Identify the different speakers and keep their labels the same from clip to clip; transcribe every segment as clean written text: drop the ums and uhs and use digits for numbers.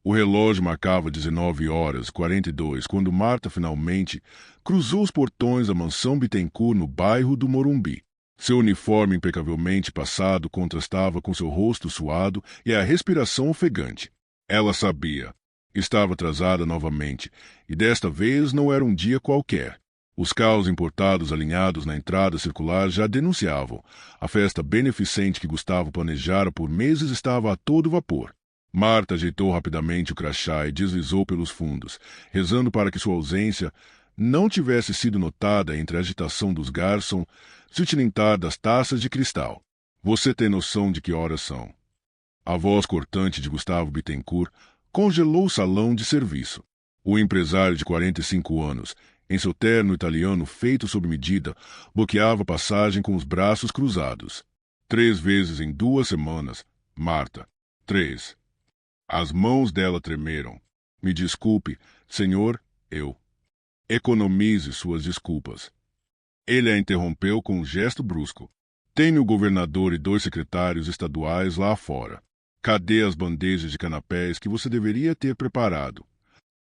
Speaker 1: O relógio marcava 19h42 quando Marta finalmente cruzou os portões da mansão Bittencourt no bairro do Morumbi. Seu uniforme impecavelmente passado contrastava com seu rosto suado e a respiração ofegante. Ela sabia. Estava atrasada novamente, e desta vez não era um dia qualquer. Os carros importados alinhados na entrada circular já denunciavam. A festa beneficente que Gustavo planejara por meses estava a todo vapor. Marta ajeitou rapidamente o crachá e deslizou pelos fundos, rezando para que sua ausência não tivesse sido notada entre a agitação dos garçons e o tilintar das taças de cristal. Você tem noção de que horas são? A voz cortante de Gustavo Bittencourt congelou o salão de serviço. O empresário de 45 anos, em seu terno italiano feito sob medida, bloqueava a passagem com os braços cruzados. 3 vezes em 2 semanas, Marta. 3. As mãos dela tremeram. Me desculpe, senhor, eu. Economize suas desculpas. Ele a interrompeu com um gesto brusco. Tenho o governador e 2 secretários estaduais lá fora. Cadê as bandejas de canapés que você deveria ter preparado?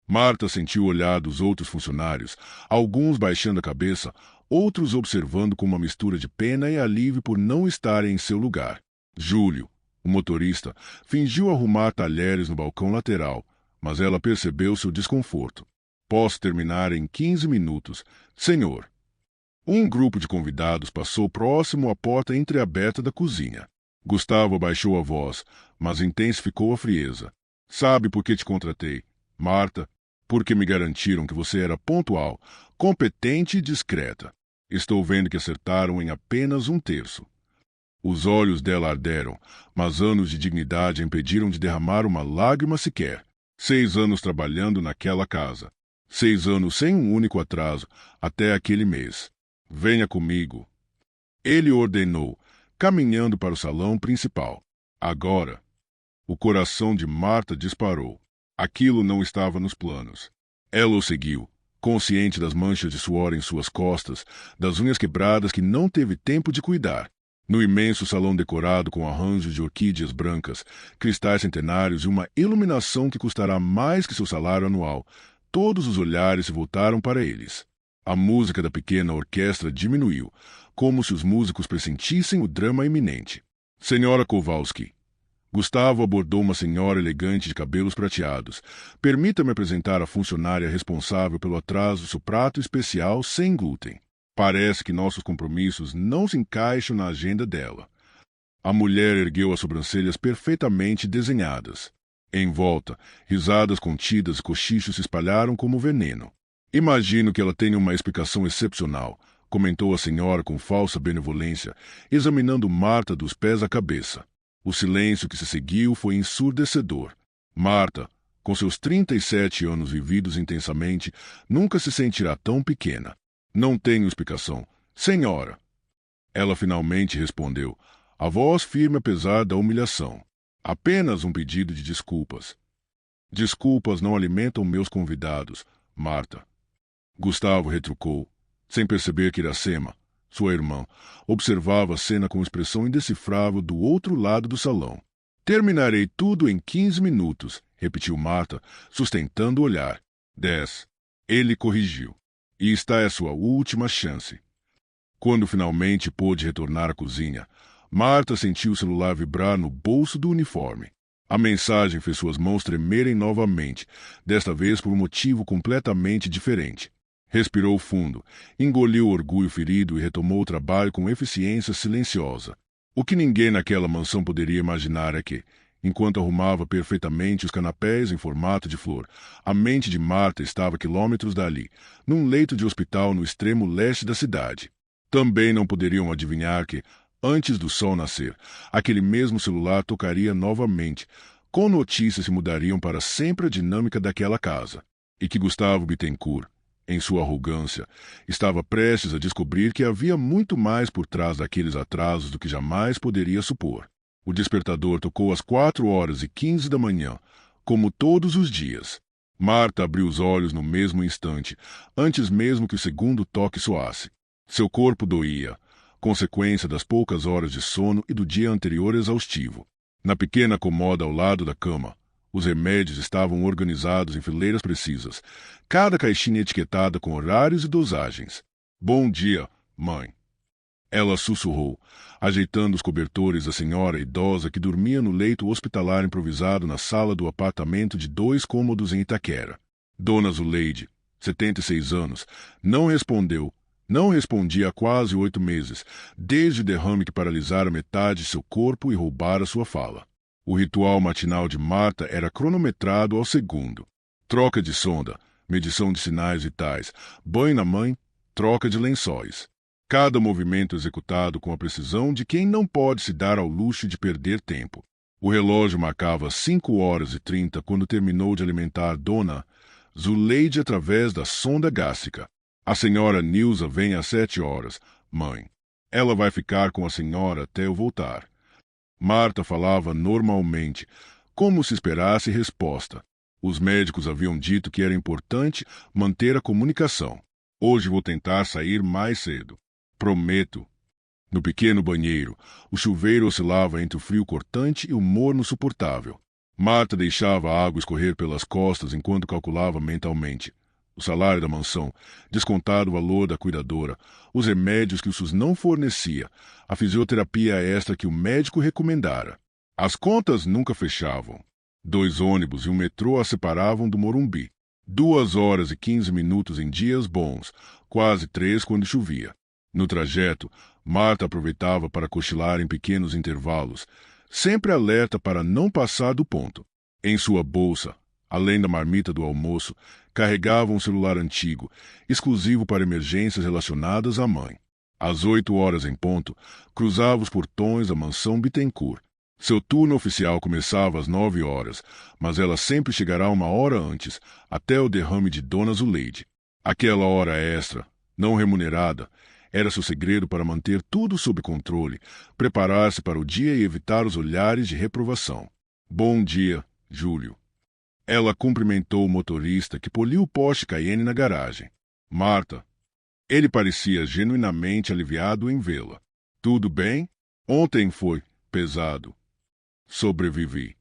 Speaker 1: Marta sentiu o olhar dos outros funcionários, alguns baixando a cabeça, outros observando com uma mistura de pena e alívio por não estarem em seu lugar. Júlio, o motorista, fingiu arrumar talheres no balcão lateral, mas ela percebeu seu desconforto. Posso terminar em 15 minutos, senhor. Um grupo de convidados passou próximo à porta entreaberta da cozinha. Gustavo abaixou a voz, mas intensificou a frieza. Sabe por que te contratei, Marta? Porque me garantiram que você era pontual, competente e discreta. Estou vendo que acertaram em apenas 1/3. Os olhos dela arderam, mas anos de dignidade a impediram de derramar uma lágrima sequer. 6 anos trabalhando naquela casa. 6 anos sem um único atraso, até aquele mês. Venha comigo. Ele ordenou, caminhando para o salão principal. Agora, o coração de Marta disparou. Aquilo não estava nos planos. Ela o seguiu, consciente das manchas de suor em suas costas, das unhas quebradas que não teve tempo de cuidar. No imenso salão decorado com arranjos de orquídeas brancas, cristais centenários e uma iluminação que custará mais que seu salário anual, todos os olhares se voltaram para eles. A música da pequena orquestra diminuiu, como se os músicos pressentissem o drama iminente. Senhora Kowalski. Gustavo abordou uma senhora elegante de cabelos prateados. Permita-me apresentar a funcionária responsável pelo atraso do seu prato especial sem glúten. Parece que nossos compromissos não se encaixam na agenda dela. A mulher ergueu as sobrancelhas perfeitamente desenhadas. Em volta, risadas contidas e cochichos se espalharam como veneno. Imagino que ela tenha uma explicação excepcional, comentou a senhora com falsa benevolência, examinando Marta dos pés à cabeça. O silêncio que se seguiu foi ensurdecedor. Marta, com seus 37 anos vividos intensamente, nunca se sentirá tão pequena. Não tenho explicação, senhora. Ela finalmente respondeu, a voz firme apesar da humilhação. Apenas um pedido de desculpas. Desculpas não alimentam meus convidados, Marta. Gustavo retrucou, sem perceber que Iracema, sua irmã, observava a cena com expressão indecifrável do outro lado do salão. Terminarei tudo em 15 minutos, repetiu Marta, sustentando o olhar. 10. Ele corrigiu. E está é sua última chance. Quando finalmente pôde retornar à cozinha, Marta sentiu o celular vibrar no bolso do uniforme. A mensagem fez suas mãos tremerem novamente, desta vez por um motivo completamente diferente. Respirou fundo, engoliu o orgulho ferido e retomou o trabalho com eficiência silenciosa. O que ninguém naquela mansão poderia imaginar é que, enquanto arrumava perfeitamente os canapés em formato de flor, a mente de Marta estava a quilômetros dali, num leito de hospital no extremo leste da cidade. Também não poderiam adivinhar que, antes do sol nascer, aquele mesmo celular tocaria novamente, com notícias que mudariam para sempre a dinâmica daquela casa, e que Gustavo Bittencourt, em sua arrogância, estava prestes a descobrir que havia muito mais por trás daqueles atrasos do que jamais poderia supor. O despertador tocou às 4h15 da manhã, como todos os dias. Marta abriu os olhos no mesmo instante, antes mesmo que o segundo toque soasse. Seu corpo doía, consequência das poucas horas de sono e do dia anterior exaustivo. Na pequena comoda ao lado da cama, Os remédios estavam organizados em fileiras precisas, cada caixinha etiquetada com horários e dosagens. Bom dia, mãe. Ela sussurrou, ajeitando os cobertores da senhora idosa que dormia no leito hospitalar improvisado na sala do apartamento de 2 cômodos em Itaquera. Dona Zuleide, 76 anos, não respondeu. Não respondia há quase 8 meses, desde o derrame que paralisara metade de seu corpo e roubara sua fala. O ritual matinal de Marta era cronometrado ao segundo. Troca de sonda, medição de sinais vitais, banho na mãe, troca de lençóis. Cada movimento executado com a precisão de quem não pode se dar ao luxo de perder tempo. O relógio marcava 5h30 quando terminou de alimentar Dona Zuleide através da sonda gástrica. A senhora Nilza vem às 7h, mãe. Ela vai ficar com a senhora até eu voltar. Marta falava normalmente, como se esperasse resposta. Os médicos haviam dito que era importante manter a comunicação. Hoje vou tentar sair mais cedo. Prometo. No pequeno banheiro, o chuveiro oscilava entre o frio cortante e o morno suportável. Marta deixava a água escorrer pelas costas enquanto calculava mentalmente. O salário da mansão, descontado o valor da cuidadora, os remédios que o SUS não fornecia, a fisioterapia extra que o médico recomendara. As contas nunca fechavam. 2 ônibus e um metrô a separavam do Morumbi. 2h15 em dias bons, quase 3 quando chovia. No trajeto, Marta aproveitava para cochilar em pequenos intervalos, sempre alerta para não passar do ponto. Em sua bolsa, além da marmita do almoço, carregava um celular antigo, exclusivo para emergências relacionadas à mãe. Às 8h em ponto, cruzava os portões da mansão Bittencourt. Seu turno oficial começava às 9h, mas ela sempre chegará 1 hora antes, até o derrame de Dona Zuleide. Aquela hora extra, não remunerada, era seu segredo para manter tudo sob controle, preparar-se para o dia e evitar os olhares de reprovação. Bom dia, Júlio. Ela cumprimentou o motorista que poliu o Porsche Cayenne na garagem. Marta. Ele parecia genuinamente aliviado em vê-la. Tudo bem? Ontem foi pesado. Sobrevivi.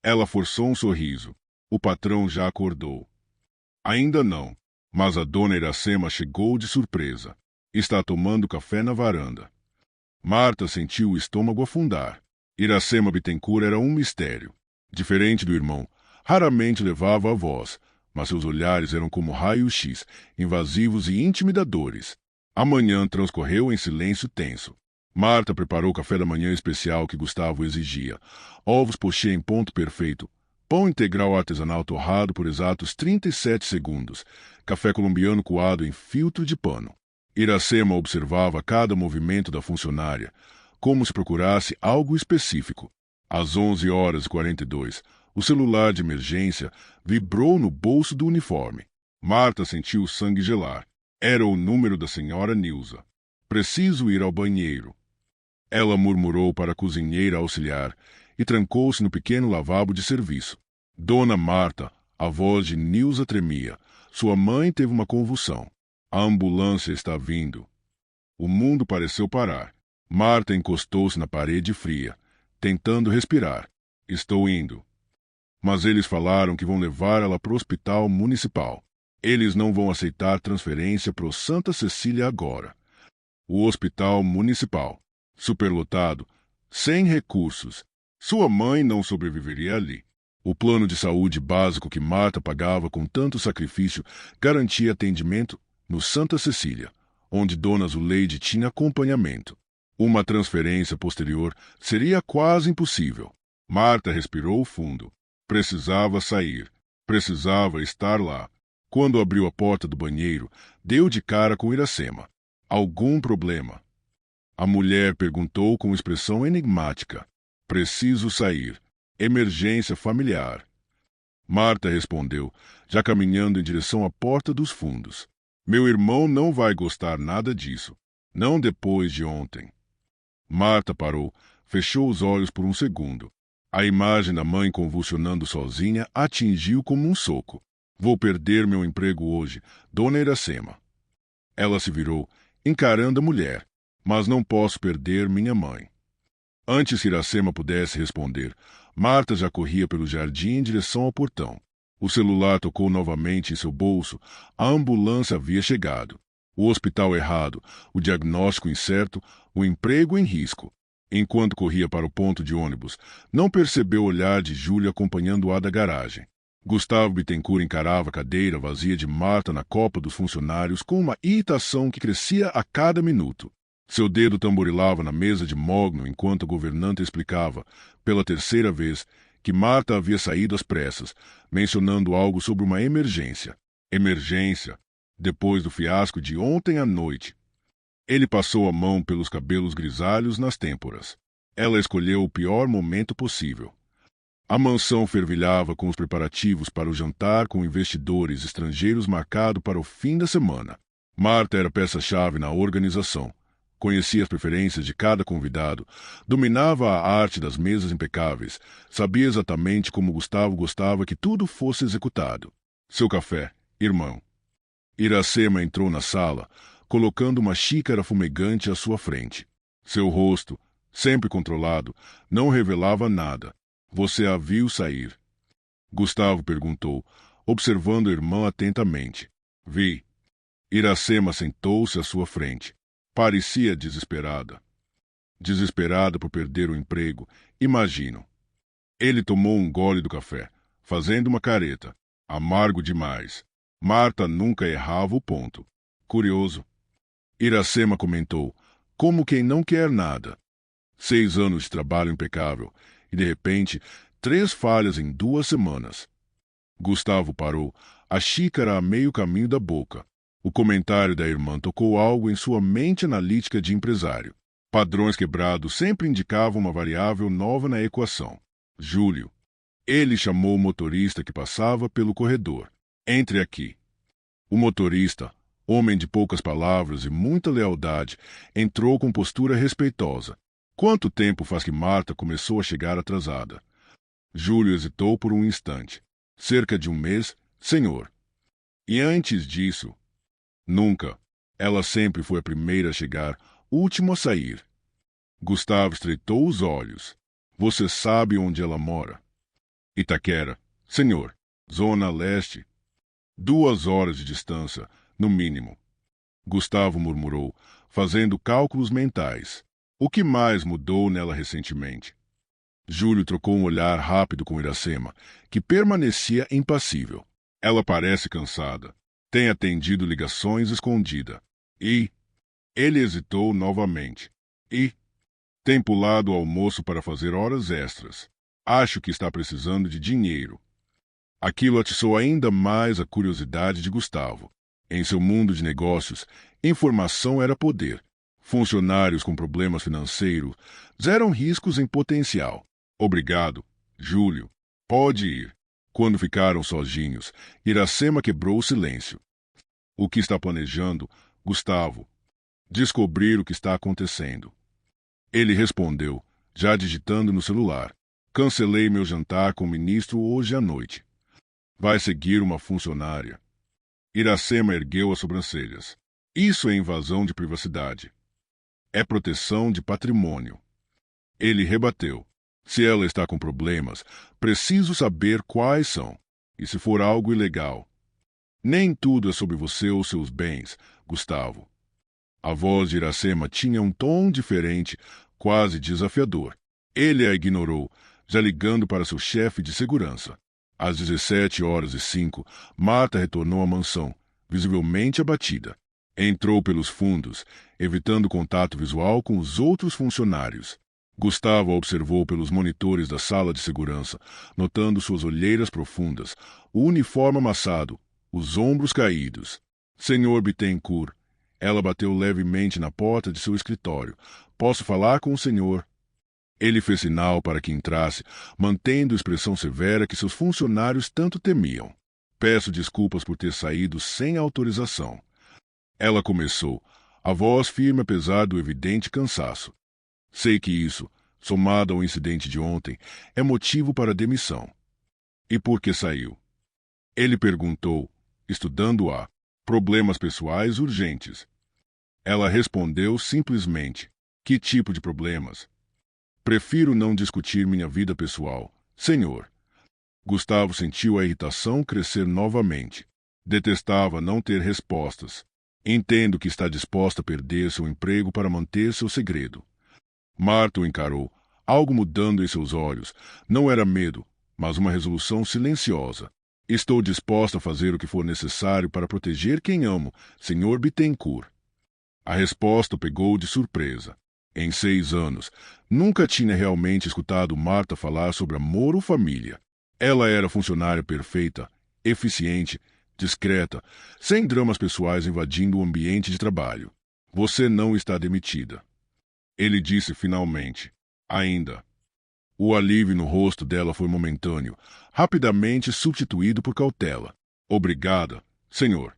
Speaker 1: Ela forçou um sorriso. O patrão já acordou. Ainda não, mas a dona Iracema chegou de surpresa. Está tomando café na varanda. Marta sentiu o estômago afundar. Iracema Bittencourt era um mistério. Diferente do irmão, raramente levava a voz, mas seus olhares eram como raio-x, invasivos e intimidadores. A manhã transcorreu em silêncio tenso. Marta preparou o café da manhã especial que Gustavo exigia. Ovos pochê em ponto perfeito, pão integral artesanal torrado por exatos 37 segundos, café colombiano coado em filtro de pano. Iracema observava cada movimento da funcionária, como se procurasse algo específico. Às 11h42, o celular de emergência vibrou no bolso do uniforme. Marta sentiu o sangue gelar. Era o número da senhora Nilza. Preciso ir ao banheiro. Ela murmurou para a cozinheira auxiliar e trancou-se no pequeno lavabo de serviço. Dona Marta, a voz de Nilza tremia. Sua mãe teve uma convulsão. A ambulância está vindo. O mundo pareceu parar. Marta encostou-se na parede fria, tentando respirar. Estou indo. Mas eles falaram que vão levar ela para o hospital municipal. Eles não vão aceitar transferência para o Santa Cecília agora. O hospital municipal. Superlotado, sem recursos. Sua mãe não sobreviveria ali. O plano de saúde básico que Marta pagava com tanto sacrifício garantia atendimento no Santa Cecília, onde Dona Zuleide tinha acompanhamento. Uma transferência posterior seria quase impossível. Marta respirou fundo. Precisava sair. Precisava estar lá. Quando abriu a porta do banheiro, deu de cara com Iracema. Algum problema? A mulher perguntou com expressão enigmática. Preciso sair. Emergência familiar. Marta respondeu, já caminhando em direção à porta dos fundos. Meu irmão não vai gostar nada disso. Não depois de ontem. Marta parou, fechou os olhos por um segundo. A imagem da mãe convulsionando sozinha atingiu como um soco. Vou perder meu emprego hoje, Dona Iracema. Ela se virou, encarando a mulher. Mas não posso perder minha mãe. Antes que Iracema pudesse responder, Marta já corria pelo jardim em direção ao portão. O celular tocou novamente em seu bolso. A ambulância havia chegado. O hospital errado, o diagnóstico incerto, o emprego em risco. Enquanto corria para o ponto de ônibus, não percebeu o olhar de Júlia acompanhando-a da garagem. Gustavo Bittencourt encarava a cadeira vazia de Marta na copa dos funcionários com uma irritação que crescia a cada minuto. Seu dedo tamborilava na mesa de mogno enquanto a governanta explicava, pela terceira vez, que Marta havia saído às pressas, mencionando algo sobre uma emergência. Emergência, depois do fiasco de ontem à noite. Ele passou a mão pelos cabelos grisalhos nas têmporas. Ela escolheu o pior momento possível. A mansão fervilhava com os preparativos para o jantar com investidores estrangeiros marcado para o fim da semana. Marta era peça-chave na organização. Conhecia as preferências de cada convidado, dominava a arte das mesas impecáveis, sabia exatamente como Gustavo gostava que tudo fosse executado. Seu café, irmão. Iracema entrou na sala, colocando uma xícara fumegante à sua frente. Seu rosto, sempre controlado, não revelava nada. Você a viu sair? Gustavo perguntou, observando a irmã atentamente. Vi. Iracema sentou-se à sua frente. Parecia desesperada. Desesperada por perder o emprego, imagino. Ele tomou um gole do café, fazendo uma careta. Amargo demais. Marta nunca errava o ponto. Curioso. Iracema comentou, como quem não quer nada. 6 anos de trabalho impecável, e de repente, 3 falhas em 2 semanas. Gustavo parou, a xícara a meio caminho da boca. O comentário da irmã tocou algo em sua mente analítica de empresário. Padrões quebrados sempre indicavam uma variável nova na equação. Júlio. Ele chamou o motorista que passava pelo corredor. Entre aqui. O motorista, homem de poucas palavras e muita lealdade, entrou com postura respeitosa. Quanto tempo faz que Marta começou a chegar atrasada? Júlio hesitou por um instante. Cerca de 1 mês, senhor. E antes disso? Nunca. Ela sempre foi a primeira a chegar, última a sair. Gustavo estreitou os olhos. Você sabe onde ela mora? Itaquera. Senhor. Zona Leste. 2 horas de distância, no mínimo. Gustavo murmurou, fazendo cálculos mentais. O que mais mudou nela recentemente? Júlio trocou um olhar rápido com Iracema, que permanecia impassível. Ela parece cansada. Tem atendido ligações escondida. E... Ele hesitou novamente. E... Tem pulado o almoço para fazer horas extras. Acho que está precisando de dinheiro. Aquilo atiçou ainda mais a curiosidade de Gustavo. Em seu mundo de negócios, informação era poder. Funcionários com problemas financeiros eram riscos em potencial. Obrigado, Júlio. Pode ir. Quando ficaram sozinhos, Iracema quebrou o silêncio. O que está planejando, Gustavo? Descobrir o que está acontecendo. Ele respondeu, já digitando no celular. Cancelei meu jantar com o ministro hoje à noite. Vai seguir uma funcionária. Iracema ergueu as sobrancelhas. Isso é invasão de privacidade. É proteção de patrimônio. Ele rebateu. Se ela está com problemas, preciso saber quais são. E se for algo ilegal. Nem tudo é sobre você ou seus bens, Gustavo. A voz de Iracema tinha um tom diferente, quase desafiador. Ele a ignorou, já ligando para seu chefe de segurança. Às 17h05, Marta retornou à mansão, visivelmente abatida. Entrou pelos fundos, evitando contato visual com os outros funcionários. Gustavo a observou pelos monitores da sala de segurança, notando suas olheiras profundas, o uniforme amassado, os ombros caídos. Senhor Bittencourt. Ela bateu levemente na porta de seu escritório. Posso falar com o senhor? Ele fez sinal para que entrasse, mantendo a expressão severa que seus funcionários tanto temiam. Peço desculpas por ter saído sem autorização. Ela começou, a voz firme apesar do evidente cansaço. Sei que isso, somado ao incidente de ontem, é motivo para demissão. E por que saiu? Ele perguntou, estudando-a. Problemas pessoais urgentes. Ela respondeu simplesmente. Que tipo de problemas? Prefiro não discutir minha vida pessoal, Senhor. Gustavo sentiu a irritação crescer novamente. Detestava não ter respostas. Entendo que está disposta a perder seu emprego para manter seu segredo. Marta o encarou, algo mudando em seus olhos. Não era medo, mas uma resolução silenciosa. Estou disposta a fazer o que for necessário para proteger quem amo, Sr. Bittencourt. A resposta o pegou de surpresa. Em 6 anos, nunca tinha realmente escutado Marta falar sobre amor ou família. Ela era funcionária perfeita, eficiente, discreta, sem dramas pessoais invadindo o ambiente de trabalho. Você não está demitida. Ele disse finalmente. Ainda. O alívio no rosto dela foi momentâneo, rapidamente substituído por cautela. Obrigada, senhor.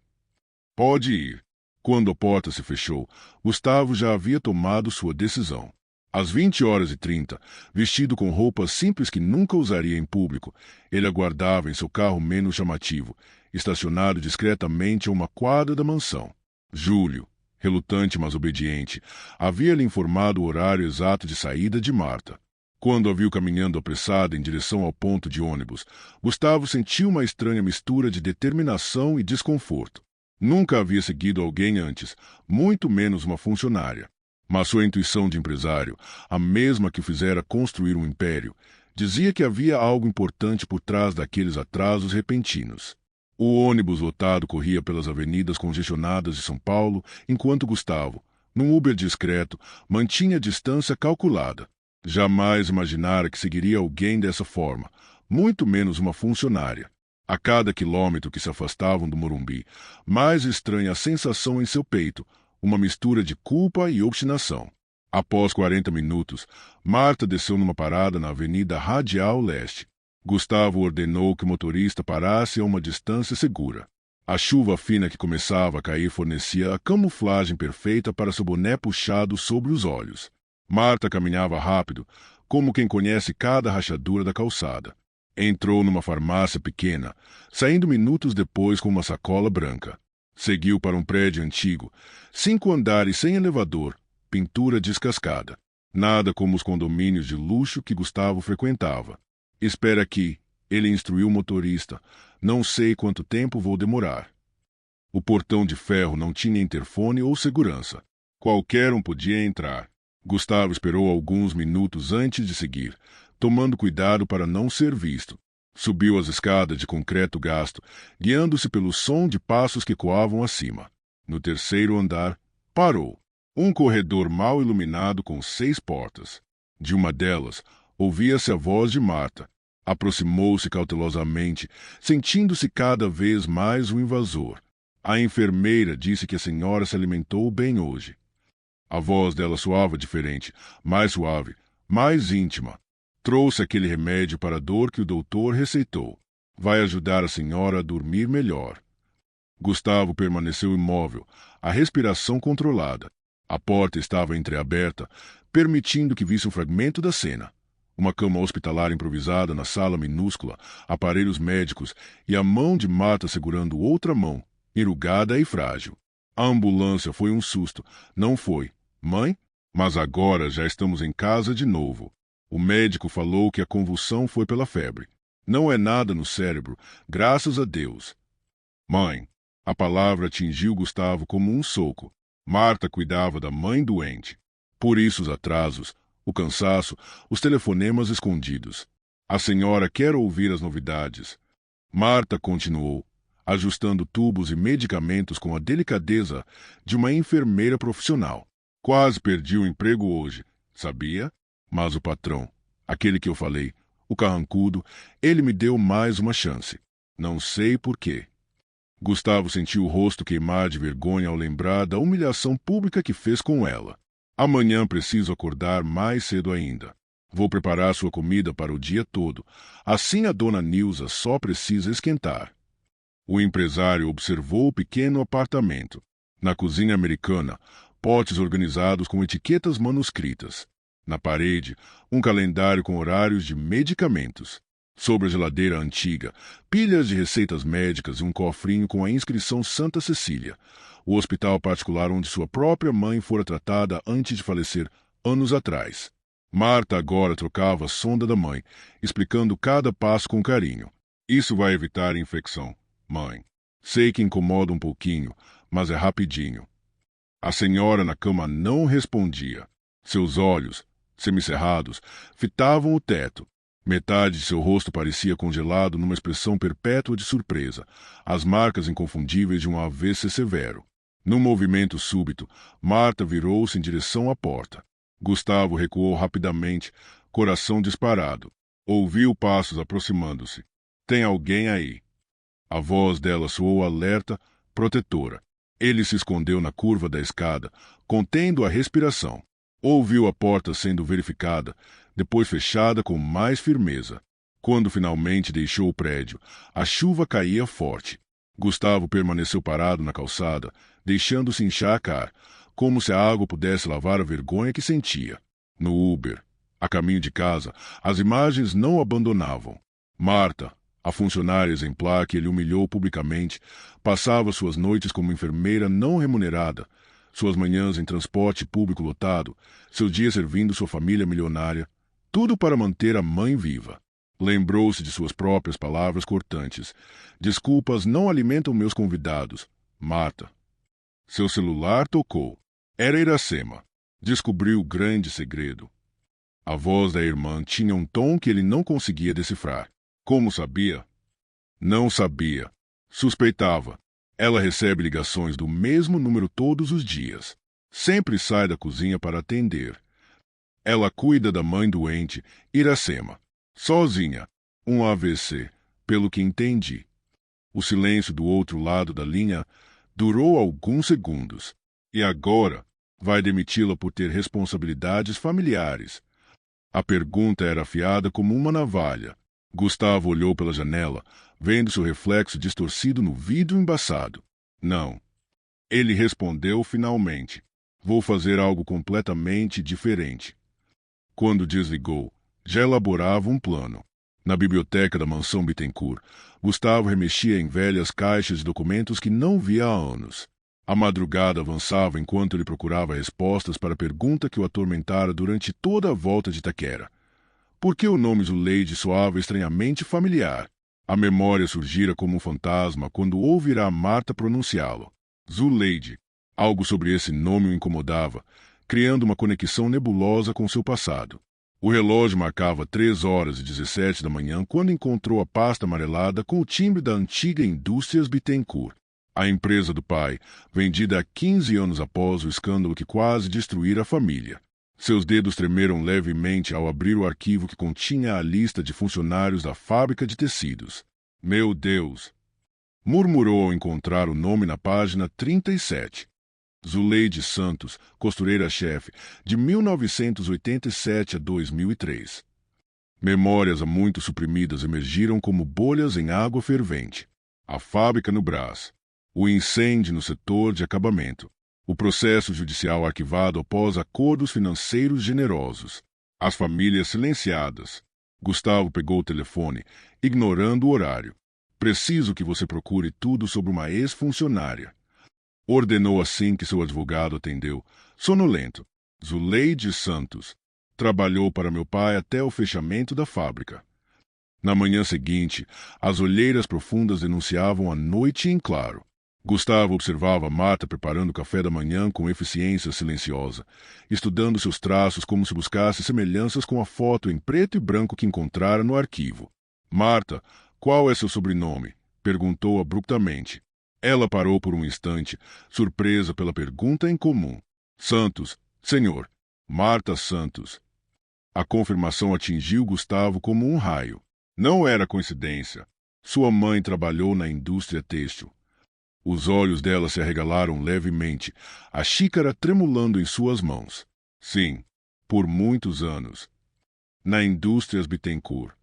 Speaker 1: Pode ir. Quando a porta se fechou, Gustavo já havia tomado sua decisão. Às 20h30, vestido com roupas simples que nunca usaria em público, ele aguardava em seu carro menos chamativo, estacionado discretamente a uma quadra da mansão. Júlio, relutante mas obediente, havia lhe informado o horário exato de saída de Marta. Quando a viu caminhando apressada em direção ao ponto de ônibus, Gustavo sentiu uma estranha mistura de determinação e desconforto. Nunca havia seguido alguém antes, muito menos uma funcionária. Mas sua intuição de empresário, a mesma que o fizera construir um império, dizia que havia algo importante por trás daqueles atrasos repentinos. O ônibus lotado corria pelas avenidas congestionadas de São Paulo, enquanto Gustavo, num Uber discreto, mantinha a distância calculada. Jamais imaginara que seguiria alguém dessa forma, muito menos uma funcionária. A cada quilômetro que se afastavam do Morumbi, mais estranha a sensação em seu peito, uma mistura de culpa e obstinação. Após 40 minutos, Marta desceu numa parada na Avenida Radial Leste. Gustavo ordenou que o motorista parasse a uma distância segura. A chuva fina que começava a cair fornecia a camuflagem perfeita para seu boné puxado sobre os olhos. Marta caminhava rápido, como quem conhece cada rachadura da calçada. Entrou numa farmácia pequena, saindo minutos depois com uma sacola branca. Seguiu para um prédio antigo, 5 andares sem elevador, pintura descascada. Nada como os condomínios de luxo que Gustavo frequentava. Espera aqui, ele instruiu o motorista. Não sei quanto tempo vou demorar. O portão de ferro não tinha interfone ou segurança. Qualquer um podia entrar. Gustavo esperou alguns minutos antes de seguir, tomando cuidado para não ser visto. Subiu as escadas de concreto gasto, guiando-se pelo som de passos que ecoavam acima. No 3º andar, parou. Um corredor mal iluminado com 6 portas. De uma delas, ouvia-se a voz de Marta. Aproximou-se cautelosamente, sentindo-se cada vez mais um invasor. A enfermeira disse que a senhora se alimentou bem hoje. A voz dela soava diferente, mais suave, mais íntima. Trouxe aquele remédio para a dor que o doutor receitou. Vai ajudar a senhora a dormir melhor. Gustavo permaneceu imóvel, a respiração controlada. A porta estava entreaberta, permitindo que visse um fragmento da cena. Uma cama hospitalar improvisada na sala minúscula, aparelhos médicos e a mão de Marta segurando outra mão, enrugada e frágil. A ambulância foi um susto. Não foi. Mãe? Mas agora já estamos em casa de novo. O médico falou que a convulsão foi pela febre. Não é nada no cérebro, graças a Deus. Mãe. A palavra atingiu Gustavo como um soco. Marta cuidava da mãe doente. Por isso os atrasos, o cansaço, os telefonemas escondidos. A senhora quer ouvir as novidades. Marta continuou, ajustando tubos e medicamentos com a delicadeza de uma enfermeira profissional. Quase perdi o emprego hoje, sabia? Mas o patrão, aquele que eu falei, o carrancudo, ele me deu mais uma chance. Não sei por quê. Gustavo sentiu o rosto queimar de vergonha ao lembrar da humilhação pública que fez com ela. Amanhã preciso acordar mais cedo ainda. Vou preparar sua comida para o dia todo. Assim a dona Nilza só precisa esquentar. O empresário observou o pequeno apartamento. Na cozinha americana, potes organizados com etiquetas manuscritas. Na parede, um calendário com horários de medicamentos. Sobre a geladeira antiga, pilhas de receitas médicas e um cofrinho com a inscrição Santa Cecília, o hospital particular onde sua própria mãe fora tratada antes de falecer anos atrás. Marta agora trocava a sonda da mãe, explicando cada passo com carinho. Isso vai evitar infecção, mãe. Sei que incomoda um pouquinho, mas é rapidinho. A senhora na cama não respondia. Seus olhos, semicerrados, fitavam o teto. Metade de seu rosto parecia congelado numa expressão perpétua de surpresa, as marcas inconfundíveis de um AVC severo. Num movimento súbito, Marta virou-se em direção à porta. Gustavo recuou rapidamente, coração disparado. Ouviu passos aproximando-se. Tem alguém aí. A voz dela soou alerta, protetora. Ele se escondeu na curva da escada, contendo a respiração. Ouviu a porta sendo verificada, depois fechada com mais firmeza. Quando finalmente deixou o prédio, a chuva caía forte. Gustavo permaneceu parado na calçada, deixando-se encharcar, como se a água pudesse lavar a vergonha que sentia. No Uber, a caminho de casa, as imagens não o abandonavam. Marta, a funcionária exemplar que ele humilhou publicamente, passava suas noites como enfermeira não remunerada, suas manhãs em transporte público lotado, seus dias servindo sua família milionária, tudo para manter a mãe viva. Lembrou-se de suas próprias palavras cortantes. Desculpas não alimentam meus convidados. Marta. Seu celular tocou. Era Iracema. Descobriu o grande segredo. A voz da irmã tinha um tom que ele não conseguia decifrar. Como sabia? Não sabia. Suspeitava. Ela recebe ligações do mesmo número todos os dias. Sempre sai da cozinha para atender. Ela cuida da mãe doente, Iracema. Sozinha. Um AVC, pelo que entendi. O silêncio do outro lado da linha durou alguns segundos. E agora vai demiti-la por ter responsabilidades familiares. A pergunta era afiada como uma navalha. Gustavo olhou pela janela, vendo seu reflexo distorcido no vidro embaçado. Não. Ele respondeu finalmente. Vou fazer algo completamente diferente. Quando desligou, já elaborava um plano. Na biblioteca da mansão Bittencourt, Gustavo remexia em velhas caixas de documentos que não via há anos. A madrugada avançava enquanto ele procurava respostas para a pergunta que o atormentara durante toda a volta de Itaquera. Por que o nome Zuleide soava estranhamente familiar? A memória surgira como um fantasma quando ouvirá Marta pronunciá-lo. Zuleide. Algo sobre esse nome o incomodava, criando uma conexão nebulosa com seu passado. O relógio marcava 3h17 da manhã quando encontrou a pasta amarelada com o timbre da antiga Indústrias Bittencourt. A empresa do pai, vendida há 15 anos após o escândalo que quase destruíra a família. Seus dedos tremeram levemente ao abrir o arquivo que continha a lista de funcionários da fábrica de tecidos. Meu Deus! Murmurou ao encontrar o nome na página 37. Zuleide Santos, costureira-chefe, de 1987 a 2003. Memórias há muito suprimidas emergiram como bolhas em água fervente. A fábrica no Brás. O incêndio no setor de acabamento. O processo judicial arquivado após acordos financeiros generosos. As famílias silenciadas. Gustavo pegou o telefone, ignorando o horário. Preciso que você procure tudo sobre uma ex-funcionária. Ordenou assim que seu advogado atendeu, sonolento. Zuleide Santos. Trabalhou para meu pai até o fechamento da fábrica. Na manhã seguinte, as olheiras profundas denunciavam a noite em claro. Gustavo observava Marta preparando o café da manhã com eficiência silenciosa, estudando seus traços como se buscasse semelhanças com a foto em preto e branco que encontrara no arquivo. Marta, qual é seu sobrenome? Perguntou abruptamente. Ela parou por um instante, surpresa pela pergunta incomum. Santos, senhor. Marta Santos. A confirmação atingiu Gustavo como um raio. Não era coincidência. Sua mãe trabalhou na indústria têxtil. Os olhos dela se arregalaram levemente, a xícara tremulando em suas mãos. Sim, por muitos anos. Na Indústrias Bittencourt.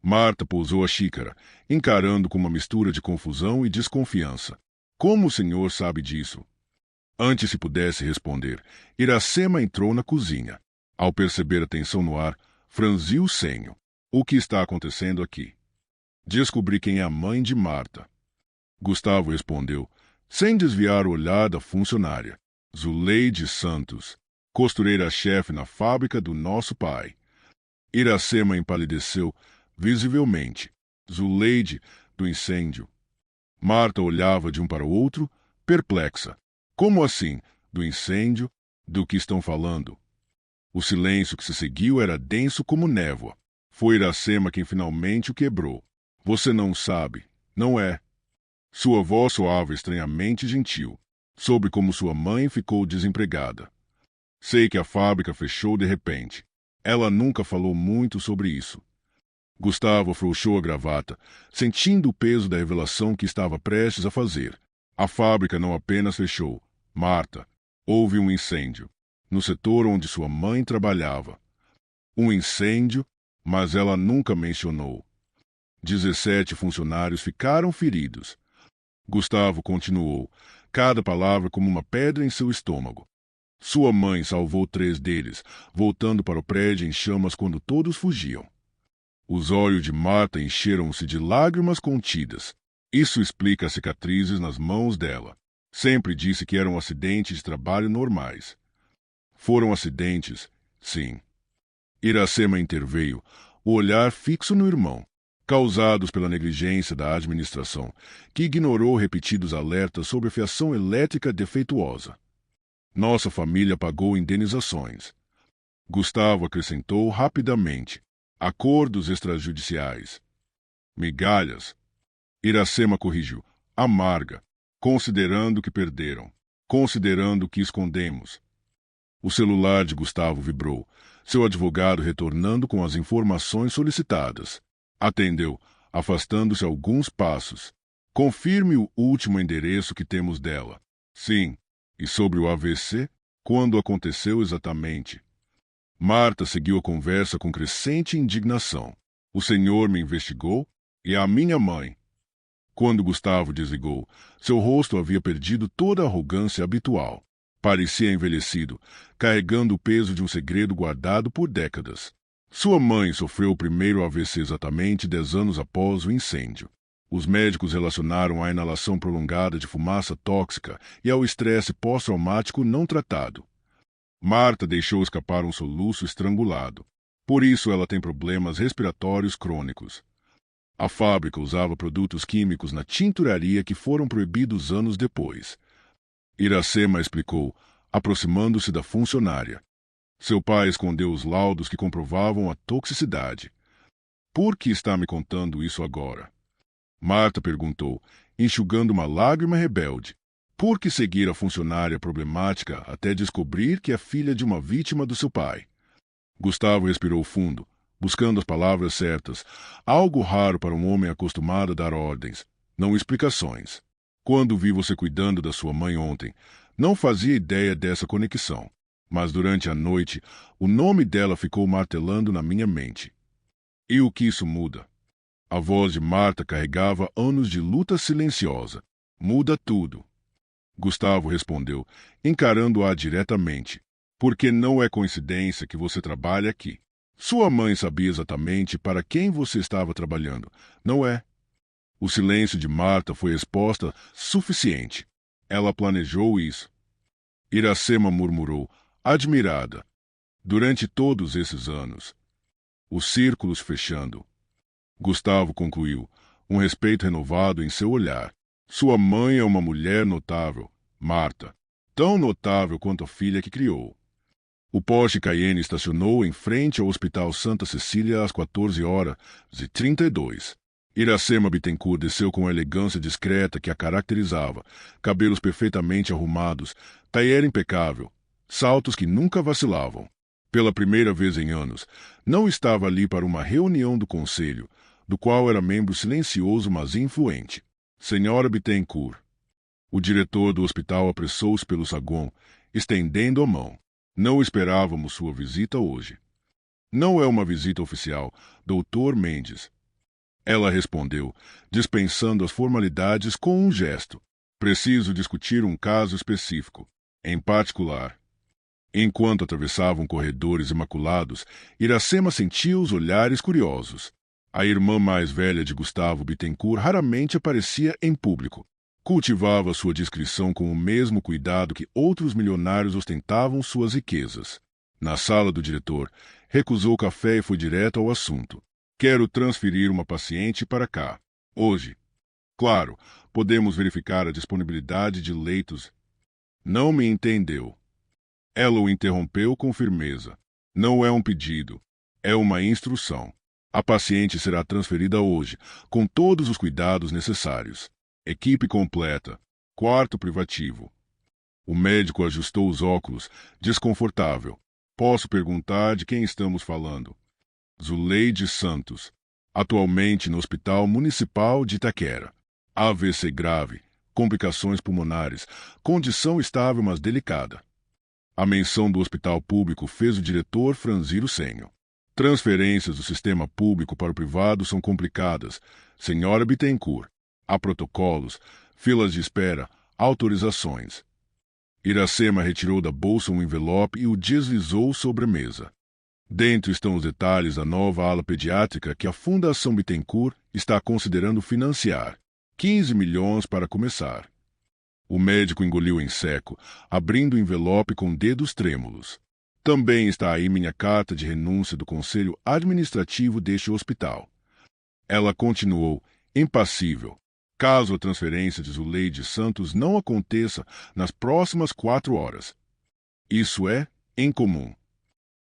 Speaker 1: Marta pousou a xícara, encarando com uma mistura de confusão e desconfiança. Como o senhor sabe disso? Antes se pudesse responder, Iracema entrou na cozinha. Ao perceber a tensão no ar, franziu o senho. O que está acontecendo aqui? Descobri quem é a mãe de Marta. Gustavo respondeu, sem desviar o olhar da funcionária. Zuleide Santos. costureira-chefe na fábrica do nosso pai. Iracema empalideceu visivelmente. Zuleide, do incêndio. Marta olhava de um para o outro, perplexa. Como assim? Do incêndio? Do que estão falando? O silêncio que se seguiu era denso como névoa. Foi Iracema quem finalmente o quebrou. Você não sabe, não é? Sua voz soava estranhamente gentil. Soube como sua mãe ficou desempregada. Sei que a fábrica fechou de repente. Ela nunca falou muito sobre isso. Gustavo afrouxou a gravata, sentindo o peso da revelação que estava prestes a fazer. A fábrica não apenas fechou. Marta, houve um incêndio no setor onde sua mãe trabalhava. Um incêndio, mas ela nunca mencionou. 17 funcionários ficaram feridos. Gustavo continuou, cada palavra como uma pedra em seu estômago. Sua mãe salvou 3 deles, voltando para o prédio em chamas quando todos fugiam. Os olhos de Marta encheram-se de lágrimas contidas. Isso explica as cicatrizes nas mãos dela. Sempre disse que eram acidentes de trabalho normais. Foram acidentes, sim. Iracema interveio, o olhar fixo no irmão, causados pela negligência da administração, que ignorou repetidos alertas sobre a fiação elétrica defeituosa. Nossa família pagou indenizações. Gustavo acrescentou rapidamente. Acordos extrajudiciais. Migalhas. Iracema corrigiu. Amarga. Considerando que perderam. Considerando que escondemos. O celular de Gustavo vibrou, seu advogado retornando com as informações solicitadas. Atendeu, afastando-se alguns passos. Confirme o último endereço que temos dela. Sim. E sobre o AVC? Quando aconteceu exatamente? Marta seguiu a conversa com crescente indignação. O senhor me investigou? E a minha mãe? Quando Gustavo desligou, seu rosto havia perdido toda a arrogância habitual. Parecia envelhecido, carregando o peso de um segredo guardado por décadas. Sua mãe sofreu o primeiro AVC exatamente 10 anos após o incêndio. Os médicos relacionaram à inalação prolongada de fumaça tóxica e ao estresse pós-traumático não tratado. Marta deixou escapar um soluço estrangulado. Por isso ela tem problemas respiratórios crônicos. A fábrica usava produtos químicos na tinturaria que foram proibidos anos depois. Iracema explicou, aproximando-se da funcionária. Seu pai escondeu os laudos que comprovavam a toxicidade. Por que está me contando isso agora? Marta perguntou, enxugando uma lágrima rebelde. Por que seguir a funcionária problemática até descobrir que é filha de uma vítima do seu pai? Gustavo respirou fundo, buscando as palavras certas, algo raro para um homem acostumado a dar ordens, não explicações. Quando vi você cuidando da sua mãe ontem, não fazia ideia dessa conexão, mas durante a noite o nome dela ficou martelando na minha mente. E o que isso muda? A voz de Marta carregava anos de luta silenciosa. Muda tudo. Gustavo respondeu, encarando-a diretamente. Porque não é coincidência que você trabalha aqui. Sua mãe sabia exatamente para quem você estava trabalhando, não é? O silêncio de Marta foi resposta suficiente. Ela planejou isso. Iracema murmurou, admirada. Durante todos esses anos. Os círculos fechando. Gustavo concluiu, um respeito renovado em seu olhar. Sua mãe é uma mulher notável, Marta. Tão notável quanto a filha que criou. O Porsche Cayenne estacionou em frente ao Hospital Santa Cecília às 14h32. Iracema Bittencourt desceu com a elegância discreta que a caracterizava, cabelos perfeitamente arrumados, taier impecável, saltos que nunca vacilavam. Pela primeira vez em anos, não estava ali para uma reunião do conselho, do qual era membro silencioso mas influente. Senhora Bittencourt. O diretor do hospital apressou-se pelo saguão, estendendo a mão. Não esperávamos sua visita hoje. Não é uma visita oficial, Dr. Mendes. Ela respondeu, dispensando as formalidades com um gesto. Preciso discutir um caso específico, em particular. Enquanto atravessavam corredores imaculados, Iracema sentia os olhares curiosos. A irmã mais velha de Gustavo Bittencourt raramente aparecia em público. Cultivava sua discrição com o mesmo cuidado que outros milionários ostentavam suas riquezas. Na sala do diretor, recusou o café e foi direto ao assunto. Quero transferir uma paciente para cá. Hoje. Claro, podemos verificar a disponibilidade de leitos. Não me entendeu. Ela o interrompeu com firmeza. Não é um pedido. É uma instrução. A paciente será transferida hoje, com todos os cuidados necessários. Equipe completa. Quarto privativo. O médico ajustou os óculos, desconfortável. Posso perguntar de quem estamos falando? Zuleide Santos. Atualmente no Hospital Municipal de Itaquera. AVC grave, complicações pulmonares, condição estável mas delicada. A menção do hospital público fez o diretor franzir o senho. Transferências do sistema público para o privado são complicadas. Senhora Bittencourt. Há protocolos, filas de espera, autorizações. Iracema retirou da bolsa um envelope e o deslizou sobre a mesa. Dentro estão os detalhes da nova ala pediátrica que a Fundação Bittencourt está considerando financiar. 15 milhões para começar. O médico engoliu em seco, abrindo o envelope com dedos trêmulos. Também está aí minha carta de renúncia do Conselho Administrativo deste hospital. Ela continuou, impassível. Caso a transferência de Zuleide Santos não aconteça nas próximas 4 horas. Isso é incomum.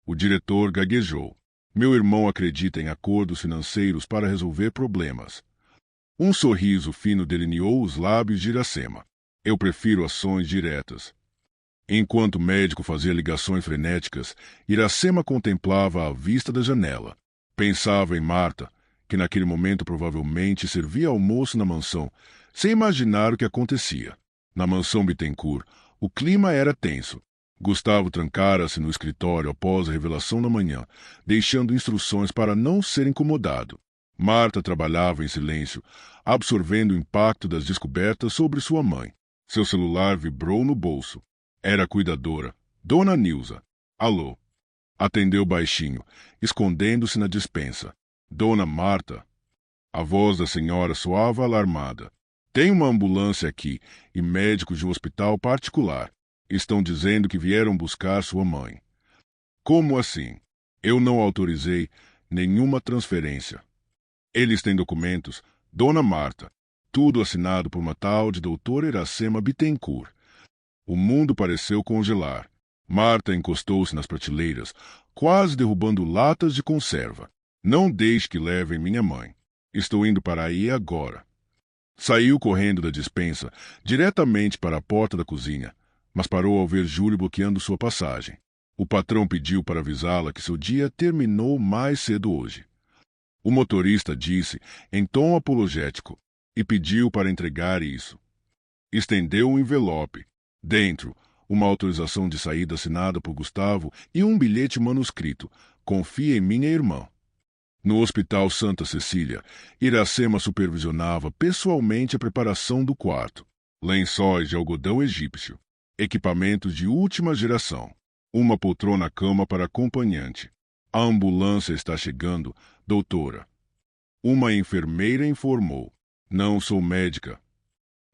Speaker 1: O diretor gaguejou. Meu irmão acredita em acordos financeiros para resolver problemas. Um sorriso fino delineou os lábios de Iracema. Eu prefiro ações diretas. Enquanto o médico fazia ligações frenéticas, Iracema contemplava a vista da janela. Pensava em Marta, que naquele momento provavelmente servia almoço na mansão, sem imaginar o que acontecia. Na mansão Bittencourt, o clima era tenso. Gustavo trancara-se no escritório após a revelação da manhã, deixando instruções para não ser incomodado. Marta trabalhava em silêncio, absorvendo o impacto das descobertas sobre sua mãe. Seu celular vibrou no bolso. Era a cuidadora, Dona Nilza. Alô. Atendeu baixinho, escondendo-se na despensa. Dona Marta. A voz da senhora soava alarmada. Tem uma ambulância aqui e médicos de um hospital particular. Estão dizendo que vieram buscar sua mãe. Como assim? Eu não autorizei nenhuma transferência. Eles têm documentos, Dona Marta. Tudo assinado por uma tal de doutora Iracema Bittencourt. O mundo pareceu congelar. Marta encostou-se nas prateleiras, quase derrubando latas de conserva. Não deixe que levem minha mãe. Estou indo para aí agora. Saiu correndo da despensa, diretamente para a porta da cozinha, mas parou ao ver Júlio bloqueando sua passagem. O patrão pediu para avisá-la que seu dia terminou mais cedo hoje. O motorista disse, em tom apologético, e pediu para entregar isso. Estendeu um envelope. Dentro, uma autorização de saída assinada por Gustavo e um bilhete manuscrito. Confia em minha irmã. No Hospital Santa Cecília, Iracema supervisionava pessoalmente a preparação do quarto. Lençóis de algodão egípcio. Equipamentos de última geração. Uma poltrona-cama para acompanhante. A ambulância está chegando, doutora. Uma enfermeira informou. Não sou médica.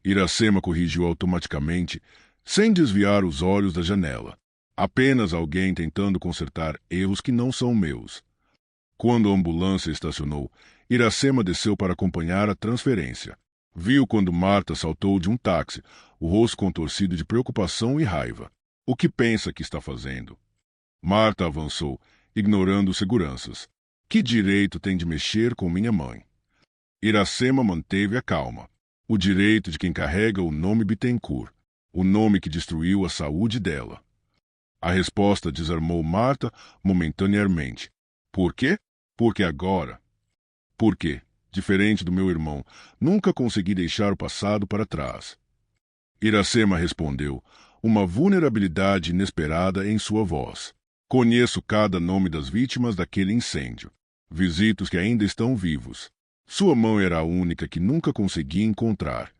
Speaker 1: Iracema corrigiu automaticamente, sem desviar os olhos da janela. Apenas alguém tentando consertar erros que não são meus. Quando a ambulância estacionou, Iracema desceu para acompanhar a transferência. Viu quando Marta saltou de um táxi, o rosto contorcido de preocupação e raiva. O que pensa que está fazendo? Marta avançou, ignorando os seguranças. Que direito tem de mexer com minha mãe? Iracema manteve a calma. O direito de quem carrega o nome Bittencourt, o nome que destruiu a saúde dela. A resposta desarmou Marta momentaneamente. Por quê? Porque agora. Por quê? Diferente do meu irmão, nunca consegui deixar o passado para trás. Iracema respondeu, uma vulnerabilidade inesperada em sua voz. Conheço cada nome das vítimas daquele incêndio. Visito os que ainda estão vivos. Sua mão era a única que nunca consegui encontrar.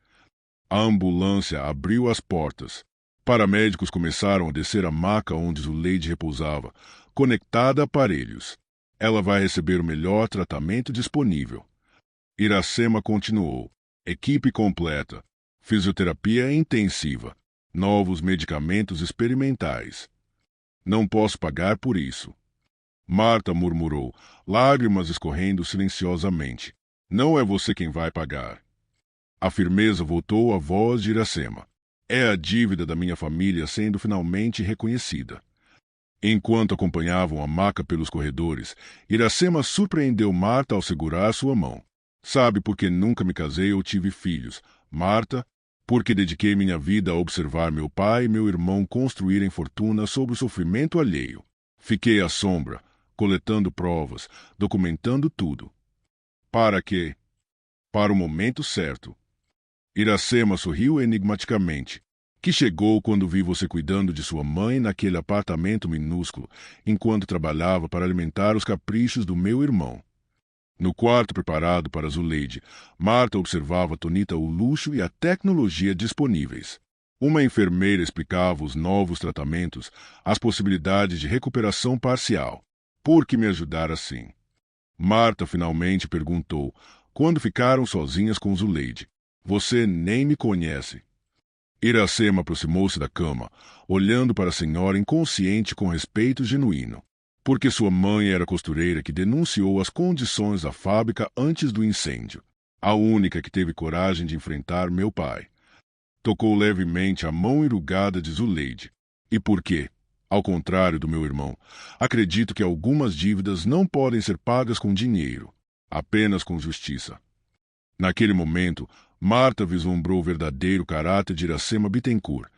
Speaker 1: A ambulância abriu as portas. Paramédicos começaram a descer a maca onde Zuleide repousava, conectada a aparelhos. Ela vai receber o melhor tratamento disponível. Iracema continuou. Equipe completa. fisioterapia intensiva, novos medicamentos experimentais. Não posso pagar por isso. Marta murmurou, lágrimas escorrendo silenciosamente. Não é você quem vai pagar. A firmeza voltou à voz de Iracema. É a dívida da minha família sendo finalmente reconhecida. Enquanto acompanhavam a maca pelos corredores, Iracema surpreendeu Marta ao segurar sua mão. Sabe por que nunca me casei ou tive filhos, Marta? Porque dediquei minha vida a observar meu pai e meu irmão construírem fortuna sob o sofrimento alheio. Fiquei à sombra, coletando provas, documentando tudo. Para quê? Para o momento certo. Iracema sorriu enigmaticamente. Que chegou quando vi você cuidando de sua mãe naquele apartamento minúsculo, enquanto trabalhava para alimentar os caprichos do meu irmão. No quarto preparado para Zuleide, Marta observava atônita o luxo e a tecnologia disponíveis. Uma enfermeira explicava os novos tratamentos, as possibilidades de recuperação parcial. Por que me ajudar assim? Marta finalmente perguntou, quando ficaram sozinhas com Zuleide. Você nem me conhece. Iracema aproximou-se da cama, olhando para a senhora inconsciente com respeito genuíno. Porque sua mãe era costureira que denunciou as condições da fábrica antes do incêndio. A única que teve coragem de enfrentar meu pai. Tocou levemente a mão enrugada de Zuleide. E por quê? Ao contrário do meu irmão, acredito que algumas dívidas não podem ser pagas com dinheiro, apenas com justiça. Naquele momento, Marta vislumbrou o verdadeiro caráter de Iracema Bittencourt.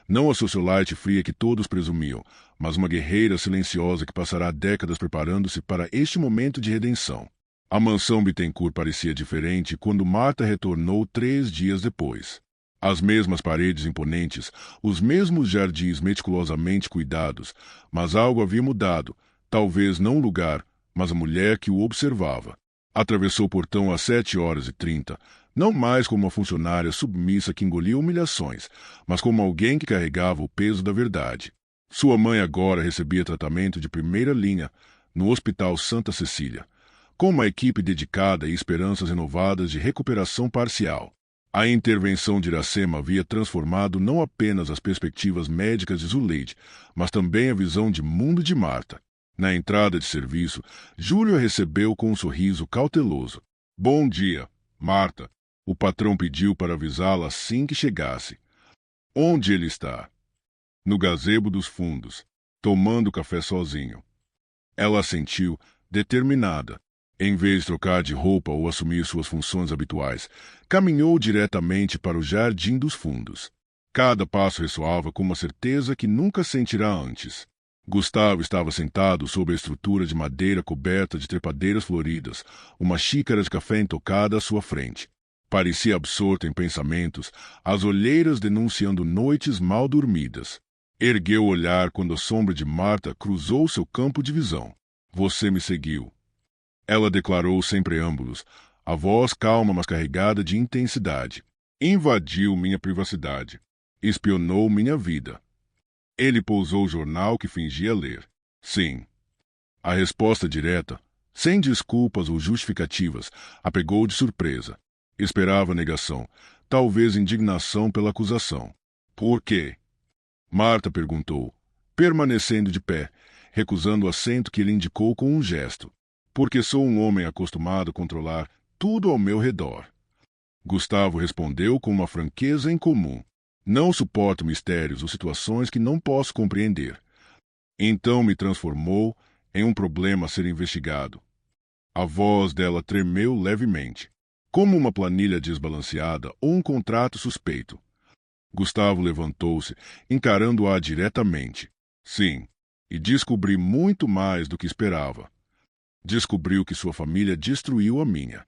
Speaker 1: Não a socialite fria que todos presumiam, mas uma guerreira silenciosa que passará décadas preparando-se para este momento de redenção. A mansão Bittencourt parecia diferente quando Marta retornou 3 dias depois. As mesmas paredes imponentes, os mesmos jardins meticulosamente cuidados, mas algo havia mudado, talvez não o lugar, mas a mulher que o observava. Atravessou o portão às 7h30, não mais como uma funcionária submissa que engolia humilhações, mas como alguém que carregava o peso da verdade. Sua mãe agora recebia tratamento de primeira linha no Hospital Santa Cecília, com uma equipe dedicada e esperanças renovadas de recuperação parcial. A intervenção de Iracema havia transformado não apenas as perspectivas médicas de Zuleide, mas também a visão de mundo de Marta. Na entrada de serviço, Júlio a recebeu com um sorriso cauteloso. Bom dia, Marta. O patrão pediu para avisá-la assim que chegasse. Onde ele está? No gazebo dos fundos, tomando café sozinho. Ela assentiu, determinada. Em vez de trocar de roupa ou assumir suas funções habituais, caminhou diretamente para o jardim dos fundos. Cada passo ressoava com uma certeza que nunca sentirá antes. Gustavo estava sentado sob a estrutura de madeira coberta de trepadeiras floridas, uma xícara de café intocada à sua frente. Parecia absorto em pensamentos, as olheiras denunciando noites mal dormidas. Ergueu o olhar quando a sombra de Marta cruzou seu campo de visão. Você me seguiu. Ela declarou sem preâmbulos, a voz calma mas carregada de intensidade. Invadiu minha privacidade. Espionou minha vida. Ele pousou o jornal que fingia ler. Sim. A resposta direta, sem desculpas ou justificativas, a pegou de surpresa. Esperava negação, talvez indignação pela acusação. Por quê? Marta perguntou, permanecendo de pé, recusando o assento que ele indicou com um gesto. Porque sou um homem acostumado a controlar tudo ao meu redor. Gustavo respondeu com uma franqueza incomum. Não suporto mistérios ou situações que não posso compreender. Então me transformou em um problema a ser investigado. A voz dela tremeu levemente, como uma planilha desbalanceada ou um contrato suspeito. Gustavo levantou-se, encarando-a diretamente. Sim, e descobri muito mais do que esperava. Descobriu que sua família destruiu a minha.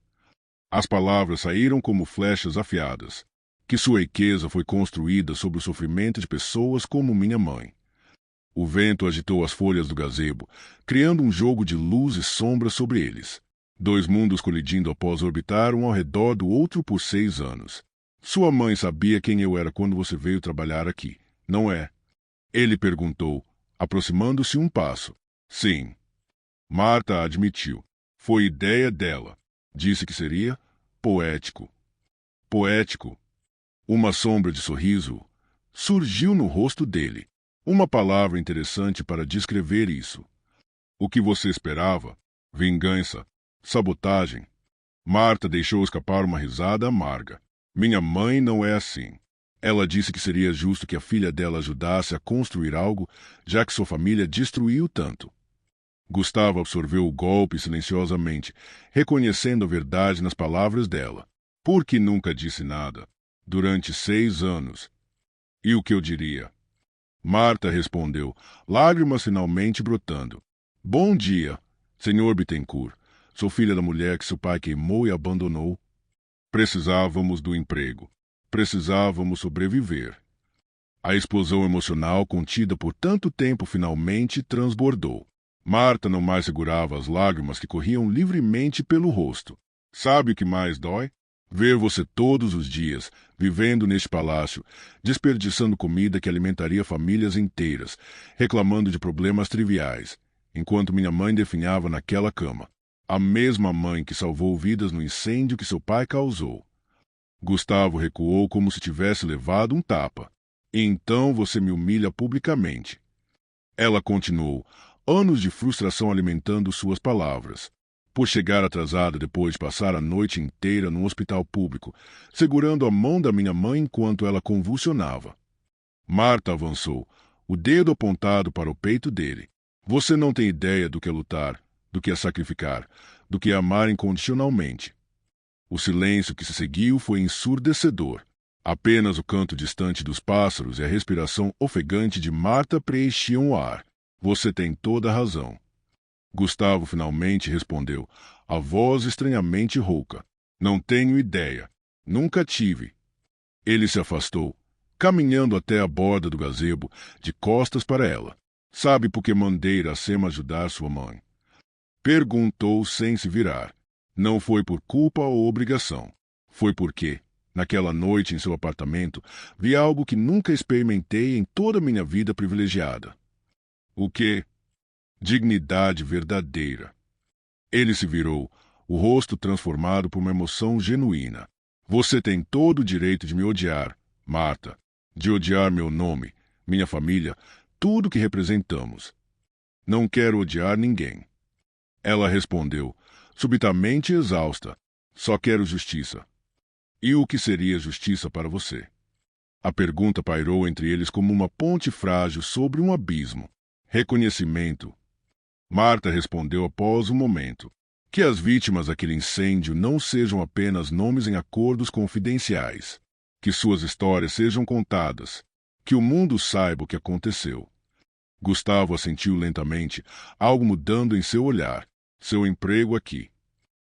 Speaker 1: As palavras saíram como flechas afiadas. Que sua riqueza foi construída sobre o sofrimento de pessoas como minha mãe. O vento agitou as folhas do gazebo, criando um jogo de luz e sombra sobre eles. 2 mundos colidindo após orbitar um ao redor do outro por 6 anos. Sua mãe sabia quem eu era quando você veio trabalhar aqui, não é? Ele perguntou, aproximando-se um passo. Sim. Marta admitiu. Foi ideia dela. Disse que seria poético. Poético. Uma sombra de sorriso surgiu no rosto dele. Uma palavra interessante para descrever isso. O que você esperava? Vingança? Sabotagem? Marta deixou escapar uma risada amarga. Minha mãe não é assim. Ela disse que seria justo que a filha dela ajudasse a construir algo, já que sua família destruiu tanto. Gustavo absorveu o golpe silenciosamente, reconhecendo a verdade nas palavras dela. Por que nunca disse nada? Durante 6 anos. E o que eu diria? Marta respondeu, lágrimas finalmente brotando. Bom dia, senhor Bittencourt. Sou filha da mulher que seu pai queimou e abandonou. Precisávamos do emprego. Precisávamos sobreviver. A explosão emocional contida por tanto tempo finalmente transbordou. Marta não mais segurava as lágrimas que corriam livremente pelo rosto. Sabe o que mais dói? Ver você todos os dias, vivendo neste palácio, desperdiçando comida que alimentaria famílias inteiras, reclamando de problemas triviais, enquanto minha mãe definhava naquela cama. A mesma mãe que salvou vidas no incêndio que seu pai causou. Gustavo recuou como se tivesse levado um tapa. Então você me humilha publicamente. Ela continuou, anos de frustração alimentando suas palavras. Por chegar atrasada depois de passar a noite inteira num hospital público, segurando a mão da minha mãe enquanto ela convulsionava. Marta avançou, o dedo apontado para o peito dele. Você não tem ideia do que é lutar, do que é sacrificar, do que é amar incondicionalmente. O silêncio que se seguiu foi ensurdecedor. Apenas o canto distante dos pássaros e a respiração ofegante de Marta preenchiam o ar. Você tem toda a razão. Gustavo finalmente respondeu, a voz estranhamente rouca. Não tenho ideia. Nunca tive. Ele se afastou, caminhando até a borda do gazebo, de costas para ela. Sabe por que mandei Iracema ajudar sua mãe? Perguntou sem se virar. Não foi por culpa ou obrigação. Foi porque, naquela noite em seu apartamento, vi algo que nunca experimentei em toda a minha vida privilegiada. O quê? Dignidade verdadeira. Ele se virou, o rosto transformado por uma emoção genuína. Você tem todo o direito de me odiar, Marta, de odiar meu nome, minha família, tudo que representamos. Não quero odiar ninguém. Ela respondeu, subitamente exausta. Só quero justiça. E o que seria justiça para você? A pergunta pairou entre eles como uma ponte frágil sobre um abismo. Reconhecimento. Marta respondeu após um momento. Que as vítimas daquele incêndio não sejam apenas nomes em acordos confidenciais. Que suas histórias sejam contadas. Que o mundo saiba o que aconteceu. Gustavo assentiu lentamente, algo mudando em seu olhar. Seu emprego aqui.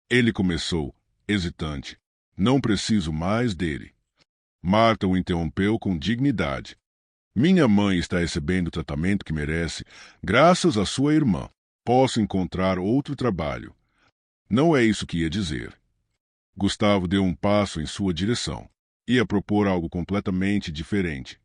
Speaker 1: Ele começou, hesitante. Não preciso mais dele. Marta o interrompeu com dignidade. Minha mãe está recebendo o tratamento que merece, graças à sua irmã. Posso encontrar outro trabalho. Não é isso que ia dizer. Gustavo deu um passo em sua direção. Ia propor algo completamente diferente.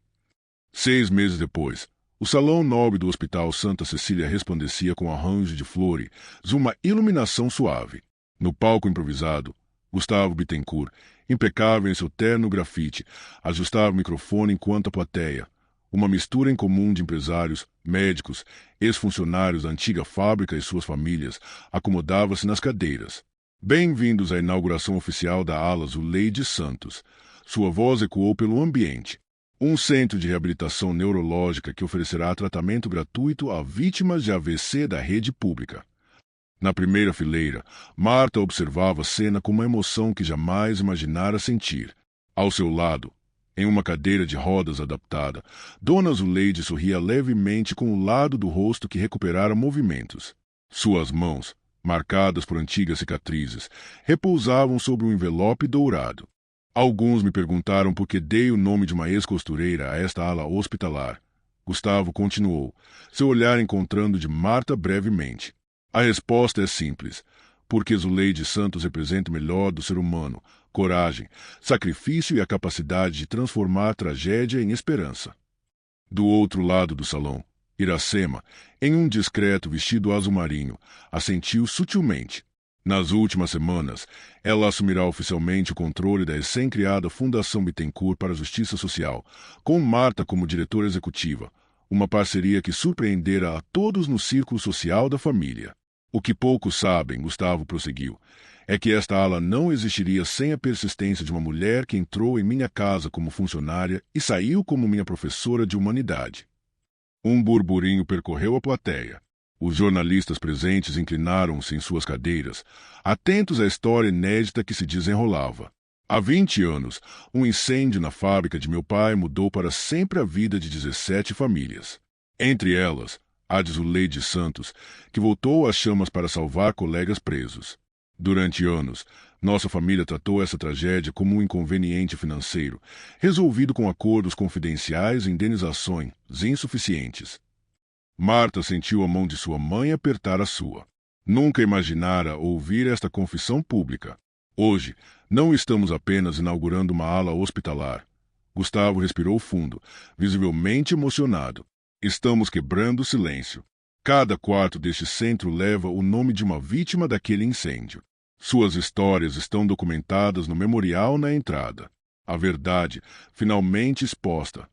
Speaker 1: 6 meses depois, o salão nobre do Hospital Santa Cecília resplandecia com arranjo de flores, uma iluminação suave. No palco improvisado, Gustavo Bittencourt, impecável em seu terno grafite, ajustava o microfone enquanto a plateia, uma mistura incomum de empresários, médicos, ex-funcionários da antiga fábrica e suas famílias, acomodava-se nas cadeiras. Bem-vindos à inauguração oficial da ala Zuleide Santos. Sua voz ecoou pelo ambiente. Um centro de reabilitação neurológica que oferecerá tratamento gratuito a vítimas de AVC da rede pública. Na primeira fileira, Marta observava a cena com uma emoção que jamais imaginara sentir. Ao seu lado, em uma cadeira de rodas adaptada, Dona Zuleide sorria levemente com o lado do rosto que recuperara movimentos. Suas mãos, marcadas por antigas cicatrizes, repousavam sobre um envelope dourado. Alguns me perguntaram por que dei o nome de uma ex-costureira a esta ala hospitalar. Gustavo continuou, seu olhar encontrando de Marta brevemente. A resposta é simples, porque Zuleide Santos representa o melhor do ser humano, coragem, sacrifício e a capacidade de transformar tragédia em esperança. Do outro lado do salão, Iracema, em um discreto vestido azul marinho, assentiu sutilmente. Nas últimas semanas, ela assumirá oficialmente o controle da recém-criada Fundação Bittencourt para a Justiça Social, com Marta como diretora executiva, uma parceria que surpreenderá a todos no círculo social da família. O que poucos sabem, Gustavo prosseguiu, é que esta ala não existiria sem a persistência de uma mulher que entrou em minha casa como funcionária e saiu como minha professora de humanidade. Um burburinho percorreu a plateia. Os jornalistas presentes inclinaram-se em suas cadeiras, atentos à história inédita que se desenrolava. Há 20 anos, um incêndio na fábrica de meu pai mudou para sempre a vida de 17 famílias. Entre elas, a de Zuleide Santos, que voltou às chamas para salvar colegas presos. Durante anos, nossa família tratou essa tragédia como um inconveniente financeiro, resolvido com acordos confidenciais e indenizações insuficientes. Marta sentiu a mão de sua mãe apertar a sua. Nunca imaginara ouvir esta confissão pública. Hoje, não estamos apenas inaugurando uma ala hospitalar. Gustavo respirou fundo, visivelmente emocionado. Estamos quebrando o silêncio. Cada quarto deste centro leva o nome de uma vítima daquele incêndio. Suas histórias estão documentadas no memorial na entrada. A verdade, finalmente exposta.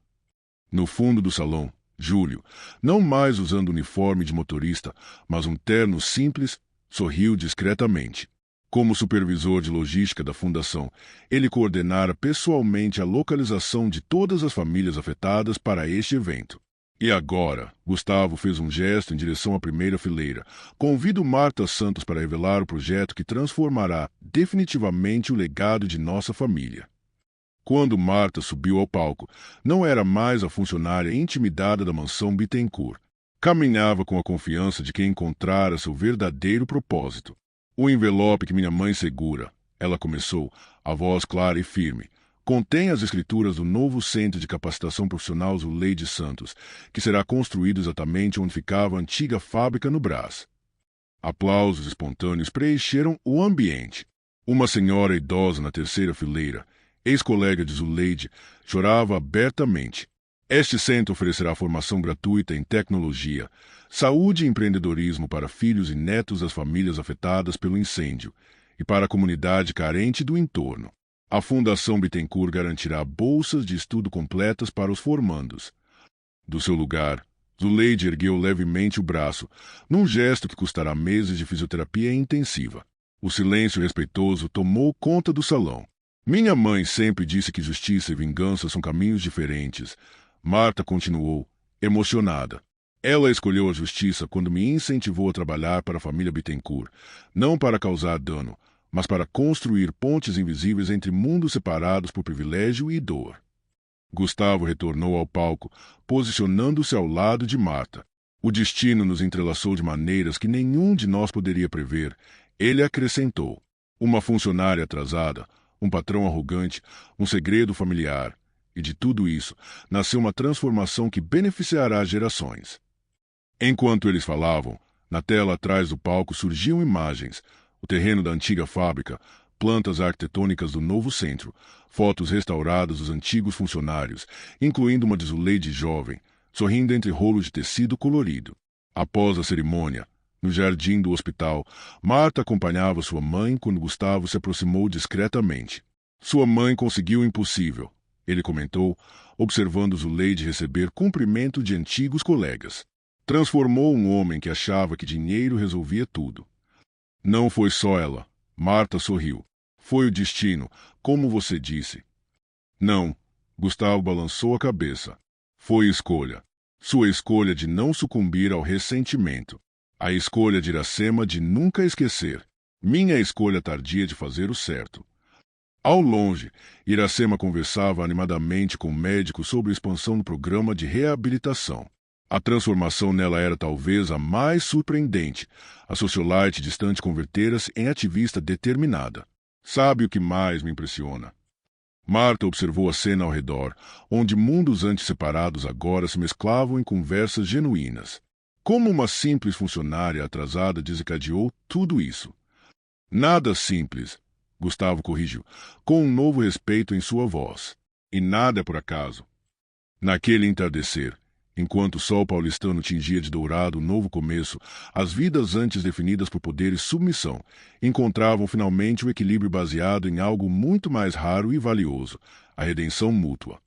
Speaker 1: No fundo do salão, Júlio, não mais usando uniforme de motorista, mas um terno simples, sorriu discretamente. Como supervisor de logística da fundação, ele coordenara pessoalmente a localização de todas as famílias afetadas para este evento. E agora, Gustavo fez um gesto em direção à primeira fileira. Convido Marta Santos para revelar o projeto que transformará definitivamente o legado de nossa família. Quando Marta subiu ao palco, não era mais a funcionária intimidada da mansão Bittencourt. Caminhava com a confiança de quem encontrara seu verdadeiro propósito. O envelope que minha mãe segura, ela começou, a voz clara e firme, contém as escrituras do novo Centro de Capacitação Profissional Zuleide Santos, que será construído exatamente onde ficava a antiga fábrica no Brás. Aplausos espontâneos preencheram o ambiente. Uma senhora idosa na terceira fileira, ex-colega de Zuleide, chorava abertamente. Este centro oferecerá formação gratuita em tecnologia, saúde e empreendedorismo para filhos e netos das famílias afetadas pelo incêndio e para a comunidade carente do entorno. A Fundação Bittencourt garantirá bolsas de estudo completas para os formandos. Do seu lugar, Zuleide ergueu levemente o braço, num gesto que custará meses de fisioterapia intensiva. O silêncio respeitoso tomou conta do salão. Minha mãe sempre disse que justiça e vingança são caminhos diferentes. Marta continuou, emocionada. Ela escolheu a justiça quando me incentivou a trabalhar para a família Bittencourt, não para causar dano, mas para construir pontes invisíveis entre mundos separados por privilégio e dor. Gustavo retornou ao palco, posicionando-se ao lado de Marta. O destino nos entrelaçou de maneiras que nenhum de nós poderia prever. Ele acrescentou. Uma funcionária atrasada, um patrão arrogante, um segredo familiar. E de tudo isso, nasceu uma transformação que beneficiará gerações. Enquanto eles falavam, na tela atrás do palco surgiam imagens, o terreno da antiga fábrica, plantas arquitetônicas do novo centro, fotos restauradas dos antigos funcionários, incluindo uma de Zuleide jovem, sorrindo entre rolos de tecido colorido. Após a cerimônia, no jardim do hospital, Marta acompanhava sua mãe quando Gustavo se aproximou discretamente. Sua mãe conseguiu o impossível, ele comentou, observando Zuleide receber cumprimento de antigos colegas. Transformou um homem que achava que dinheiro resolvia tudo. Não foi só ela. Marta sorriu. Foi o destino, como você disse. Não. Gustavo balançou a cabeça. Foi escolha. Sua escolha de não sucumbir ao ressentimento. A escolha de Iracema de nunca esquecer. Minha escolha tardia de fazer o certo. Ao longe, Iracema conversava animadamente com o médico sobre a expansão do programa de reabilitação. A transformação nela era talvez a mais surpreendente. A socialite distante convertera-se em ativista determinada. Sabe o que mais me impressiona? Marta observou a cena ao redor, onde mundos antes separados agora se mesclavam em conversas genuínas. Como uma simples funcionária atrasada desencadeou tudo isso? Nada simples, Gustavo corrigiu, com um novo respeito em sua voz. E nada é por acaso. Naquele entardecer, Enquanto o sol paulistano tingia de dourado um novo começo, as vidas antes definidas por poder e submissão encontravam finalmente o equilíbrio baseado em algo muito mais raro e valioso: a redenção mútua.